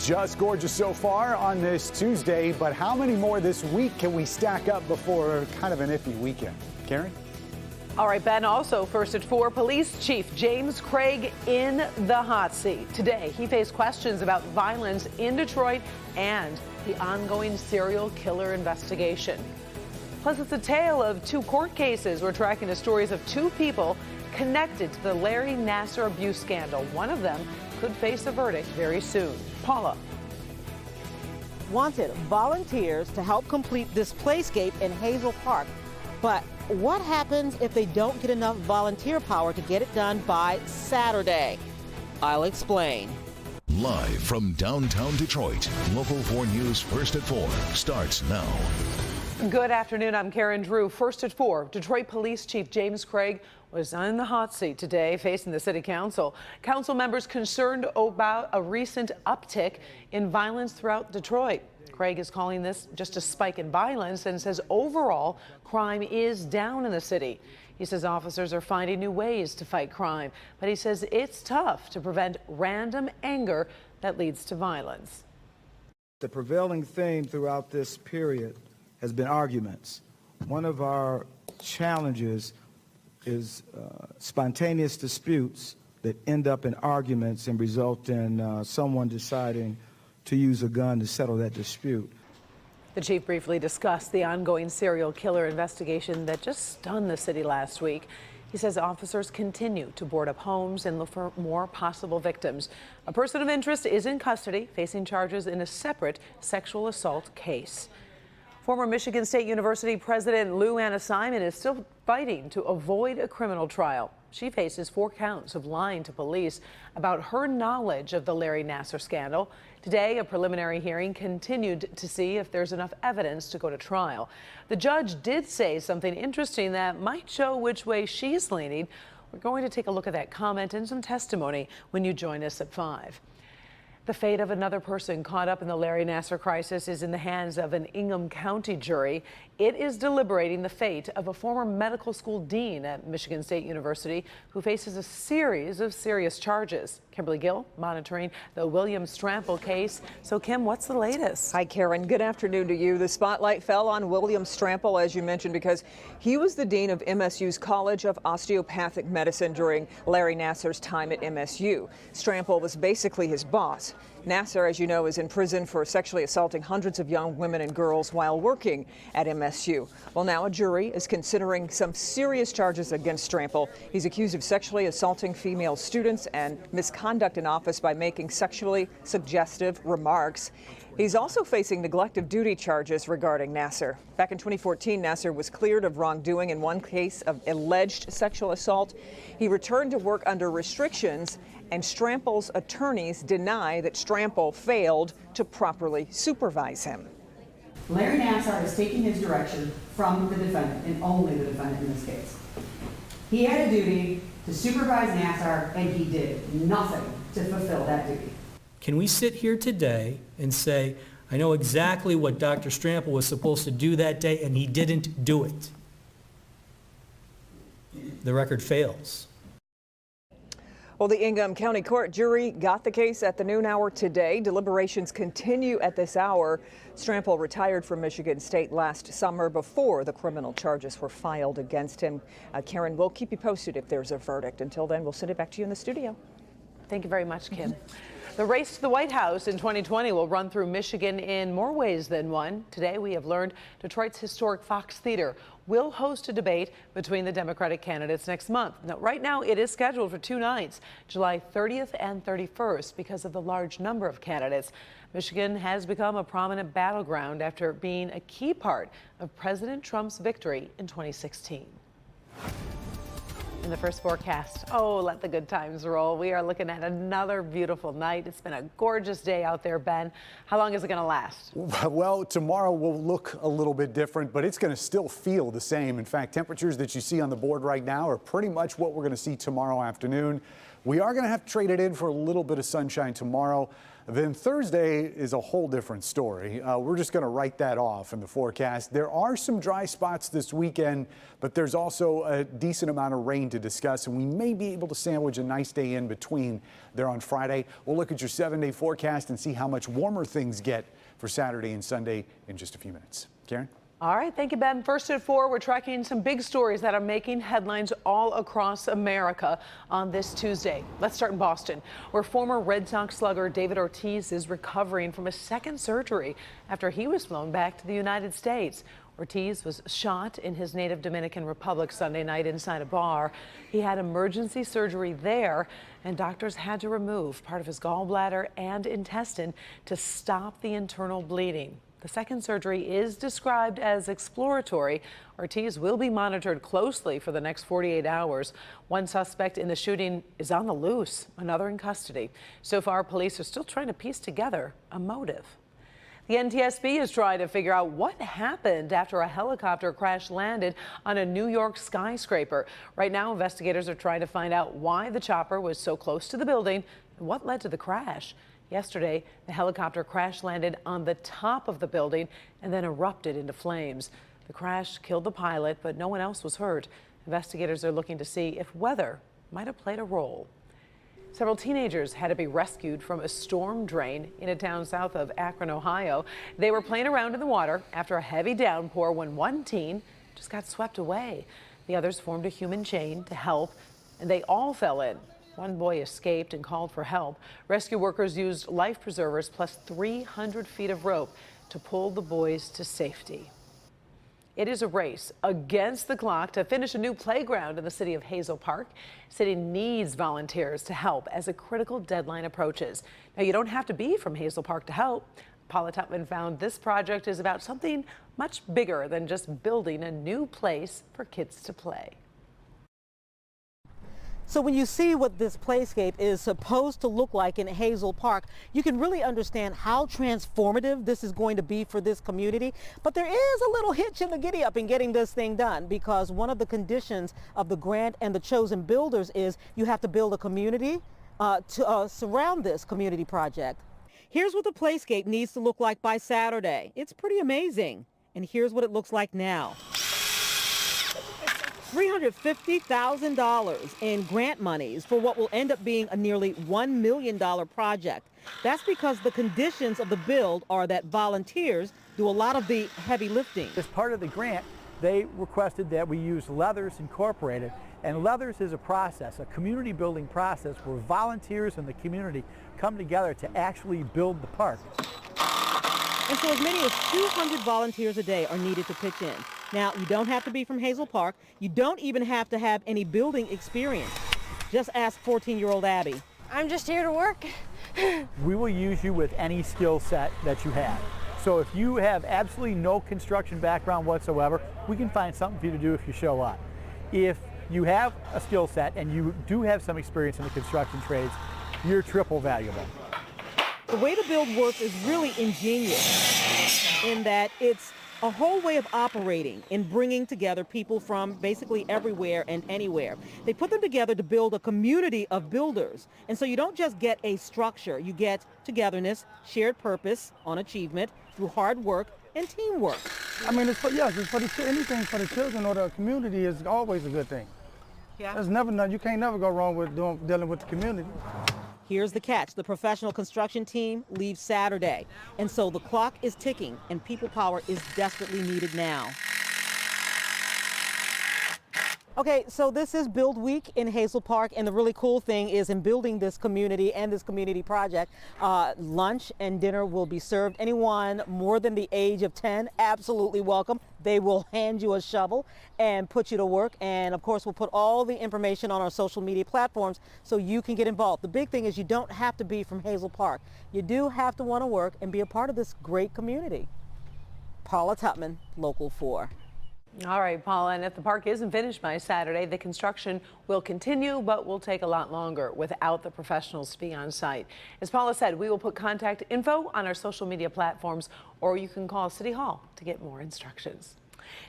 Just gorgeous so far on this Tuesday, but how many more this week can we stack up before kind of an iffy weekend? Karen? All right, Ben, also first at 4, Police Chief James Craig in the hot seat. Today, he faced questions about violence in Detroit and the ongoing serial killer investigation. Plus, it's a tale of 2 court cases. We're tracking the stories of 2 people connected to the Larry Nassar abuse scandal. One of them could face a verdict very soon. Paula. Wanted volunteers to help complete this playscape in Hazel Park. But what happens if they don't get enough volunteer power to get it done by Saturday? I'll explain. Live from downtown Detroit, Local 4 News First at 4 starts now. Good afternoon. I'm Karen Drew. First at 4, Detroit Police Chief James Craig was in the hot seat today facing the city council. Council members concerned about a recent uptick in violence throughout Detroit. Craig is calling this just a spike in violence and says overall crime is down in the city. He says officers are finding new ways to fight crime, but he says it's tough to prevent random anger that leads to violence. The prevailing theme throughout this period has been arguments. One of our challenges is spontaneous disputes that end up in arguments and result in someone deciding to use a gun to settle that dispute. The chief briefly discussed the ongoing serial killer investigation that just stunned the city last week. He says officers continue to board up homes and look for more possible victims. A person of interest is in custody, facing charges in a separate sexual assault case. Former Michigan State University President Lou Anna Simon is still fighting to avoid a criminal trial. She faces 4 counts of lying to police about her knowledge of the Larry Nassar scandal. Today, a preliminary hearing continued to see if there's enough evidence to go to trial. The judge did say something interesting that might show which way she's leaning. We're going to take a look at that comment and some testimony when you join us at 5. The fate of another person caught up in the Larry Nassar crisis is in the hands of an Ingham County jury. It is deliberating the fate of a former medical school dean at Michigan State University who faces a series of serious charges. Kimberly Gill monitoring the William Strampel case. So, Kim, what's the latest? Hi, Karen. Good afternoon to you. The spotlight fell on William Strampel, as you mentioned, because he was the dean of MSU's College of Osteopathic Medicine during Larry Nassar's time at MSU. Strampel was basically his boss. Nassar, as you know, is in prison for sexually assaulting hundreds of young women and girls while working at MSU. Well, now a jury is considering some serious charges against Strampel. He's accused of sexually assaulting female students and misconduct in office by making sexually suggestive remarks. He's also facing neglect of duty charges regarding Nassar. Back in 2014, Nassar was cleared of wrongdoing in one case of alleged sexual assault. He returned to work under restrictions, and Strampel's attorneys deny that Strampel failed to properly supervise him. Larry Nassar is taking his direction from the defendant, and only the defendant in this case. He had a duty to supervise Nassar, and he did nothing to fulfill that duty. Can we sit here today and say, I know exactly what Dr. Strampel was supposed to do that day, and he didn't do it? The record fails. Well, the Ingham County Court jury got the case at the noon hour today. Deliberations continue at this hour. Strampel retired from Michigan State last summer before the criminal charges were filed against him. Karen, we'll keep you posted if there's a verdict. Until then, we'll send it back to you in the studio. Thank you very much, Kim. The race to the White House in 2020 will run through Michigan in more ways than one. Today, we have learned Detroit's historic Fox Theater will host a debate between the Democratic candidates next month. Now, right now, it is scheduled for 2 nights, July 30th and 31st, because of the large number of candidates. Michigan has become a prominent battleground after being a key part of President Trump's victory in 2016. In the first forecast, oh, let the good times roll. We are looking at another beautiful night. It's been a gorgeous day out there, Ben. How long is it going to last? Well, tomorrow will look a little bit different, but it's going to still feel the same. In fact, temperatures that you see on the board right now are pretty much what we're going to see tomorrow afternoon. We are going to have to trade it in for a little bit of sunshine tomorrow. Then Thursday is a whole different story. We're just going to write that off in the forecast. There are some dry spots this weekend, but there's also a decent amount of rain to discuss, and we may be able to sandwich a nice day in between there on Friday. We'll look at your 7-day forecast and see how much warmer things get for Saturday and Sunday in just a few minutes. Karen? All right, thank you, Ben. First at 4, we're tracking some big stories that are making headlines all across America on this Tuesday. Let's start in Boston, where former Red Sox slugger David Ortiz is recovering from a second surgery after he was flown back to the United States. Ortiz was shot in his native Dominican Republic Sunday night inside a bar. He had emergency surgery there, and doctors had to remove part of his gallbladder and intestine to stop the internal bleeding. The second surgery is described as exploratory. Ortiz will be monitored closely for the next 48 hours. One suspect in the shooting is on the loose, another in custody. So far, police are still trying to piece together a motive. The NTSB is trying to figure out what happened after a helicopter crash landed on a New York skyscraper. Right now, investigators are trying to find out why the chopper was so close to the building and what led to the crash. Yesterday, the helicopter crash landed on the top of the building and then erupted into flames. The crash killed the pilot, but no one else was hurt. Investigators are looking to see if weather might have played a role. Several teenagers had to be rescued from a storm drain in a town south of Akron, Ohio. They were playing around in the water after a heavy downpour when one teen just got swept away. The others formed a human chain to help, and they all fell in. One boy escaped and called for help. Rescue workers used life preservers plus 300 feet of rope to pull the boys to safety. It is a race against the clock to finish a new playground in the city of Hazel Park. City needs volunteers to help as a critical deadline approaches. Now, you don't have to be from Hazel Park to help. Paula Tutman found this project is about something much bigger than just building a new place for kids to play. So when you see what this playscape is supposed to look like in Hazel Park, you can really understand how transformative this is going to be for this community. But there is a little hitch in the giddy up in getting this thing done, because one of the conditions of the grant and the chosen builders is you have to build a community to surround this community project. Here's what the playscape needs to look like by Saturday. It's pretty amazing. And here's what it looks like now. $350,000 in grant monies for what will end up being a nearly $1 million project. That's because the conditions of the build are that volunteers do a lot of the heavy lifting. As part of the grant, they requested that we use Leathers Incorporated. And Leathers is a process, a community building process where volunteers in the community come together to actually build the park. And so as many as 200 volunteers a day are needed to pitch in. Now, you don't have to be from Hazel Park. You don't even have to have any building experience. Just ask 14-year-old Abby. I'm just here to work. We will use you with any skill set that you have. So if you have absolutely no construction background whatsoever, we can find something for you to do if you show up. If you have a skill set and you do have some experience in the construction trades, you're triple valuable. The way the build works is really ingenious in that it's a whole way of operating in bringing together people from basically everywhere and anywhere. They put them together to build a community of builders. And so you don't just get a structure, you get togetherness, shared purpose on achievement through hard work and teamwork. I mean, it's for anything for the children or the community is always a good thing. Yeah. There's never you can't never go wrong with dealing with the community. Here's the catch. The professional construction team leaves Saturday. And so the clock is ticking and people power is desperately needed now. Okay, so this is Build Week in Hazel Park, and the really cool thing is in building this community and this community project, lunch and dinner will be served. Anyone more than the age of 10, absolutely welcome. They will hand you a shovel and put you to work, and of course we'll put all the information on our social media platforms so you can get involved. The big thing is you don't have to be from Hazel Park. You do have to want to work and be a part of this great community. Paula Tutman, Local 4. All right, Paula, and if the park isn't finished by Saturday, the construction will continue, but will take a lot longer without the professionals to be on site. As Paula said, we will put contact info on our social media platforms, or you can call City Hall to get more instructions.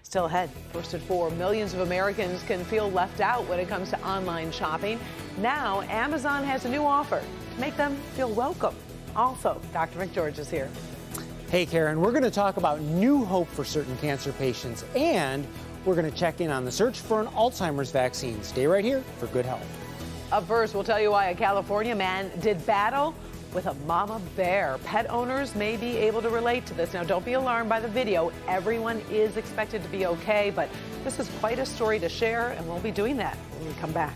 Still ahead, first at 4, millions of Americans can feel left out when it comes to online shopping. Now, Amazon has a new offer to make them feel welcome. Also, Dr. McGeorge is here. Hey, Karen, we're going to talk about new hope for certain cancer patients, and we're going to check in on the search for an Alzheimer's vaccine. Stay right here for Good Health. Up first, we'll tell you why a California man did battle with a mama bear. Pet owners may be able to relate to this. Now, don't be alarmed by the video. Everyone is expected to be okay, but this is quite a story to share, and we'll be doing that when we come back.